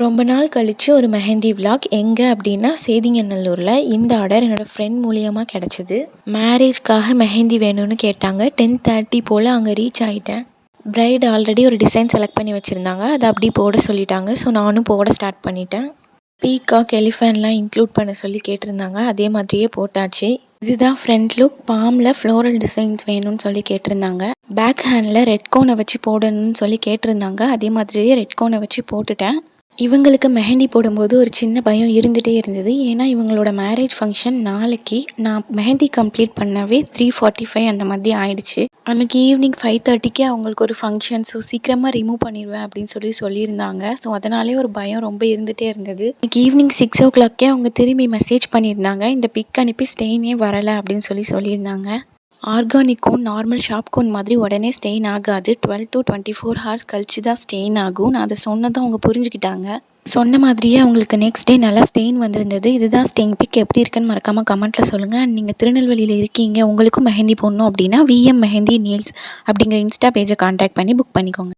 ரொம்ப நாள் கழிச்சு ஒரு மெஹந்தி விலாக் எங்கே அப்படின்னா சேதிங்கநல்லூரில். இந்த ஆர்டர் என்னோடய ஃப்ரெண்ட் மூலியமாக கிடச்சிது. மேரேஜ்க்காக மெஹந்தி வேணும்னு கேட்டாங்க. 10:30 போல் அங்கே ரீச் ஆகிட்டேன். பிரைட் ஆல்ரெடி ஒரு டிசைன் செலக்ட் பண்ணி வச்சுருந்தாங்க. அதை அப்படி போட சொல்லிட்டாங்க. ஸோ நானும் போட ஸ்டார்ட் பண்ணிட்டேன். பீகாக் எலிஃபேண்ட்லாம் இன்க்ளூட் பண்ண சொல்லி கேட்டிருந்தாங்க. அதே மாதிரியே போட்டாச்சு. இதுதான் ஃப்ரண்ட் லுக். பாமில் ஃப்ளோரல் டிசைன்ஸ் வேணும்னு சொல்லி கேட்டிருந்தாங்க. பேக் ஹேண்டில் ரெட் கோனை வச்சு போடணும்னு சொல்லி கேட்டிருந்தாங்க. அதே மாதிரியே ரெட் கோனை வச்சு போட்டுட்டேன். இவங்களுக்கு மெஹந்தி போடும்போது ஒரு சின்ன பயம் இருந்துகிட்டே இருந்தது. ஏன்னா இவங்களோட மேரேஜ் ஃபங்க்ஷன் நாளைக்கு. நான் மெஹந்தி கம்ப்ளீட் பண்ணவே 3:45 அந்த மாதிரி ஆயிடுச்சு. அன்றைக்கி ஈவினிங் 5:30க்கே அவங்களுக்கு ஒரு ஃபங்க்ஷன். ஸோ சீக்கிரமாக ரிமூவ் பண்ணிடுவேன் அப்படின்னு சொல்லியிருந்தாங்க. ஸோ அதனாலே ஒரு பயம் ரொம்ப இருந்துகிட்டே இருந்தது. இன்றைக்கி ஈவினிங் 6 o'clock அவங்க திரும்பி மெசேஜ் பண்ணியிருந்தாங்க. இந்த பிக் அனுப்பி ஸ்டெயினே வரலை அப்படின்னு சொல்லியிருந்தாங்க. Organic cone normal shop cone மாதிரி உடனே ஸ்டெயின் ஆகாது. 12 to 24 hours கழிச்சு தான் ஸ்டெயின் ஆகும். நான் அதை சொன்னதும் அவங்க புரிஞ்சுக்கிட்டாங்க. சொன்ன மாதிரியே அவங்களுக்கு நெக்ஸ்ட் டே நல்லா ஸ்டெயின் வந்திருந்தது. இதுதான் ஸ்டெயின் பிக். எப்படி இருக்குன்னு மறக்காமல் கமெண்ட்டில் சொல்லுங்கள். நீங்கள் திருநெல்வேலியில் இருக்கீங்க, உங்களுக்கும் மெஹந்தி போடணும் அப்படின்னா விஎம் மெஹந்தி நீல்ஸ் அப்படிங்கிற இன்ஸ்டா பேஜை கான்டாக்ட் பண்ணி புக் பண்ணிக்கோங்க.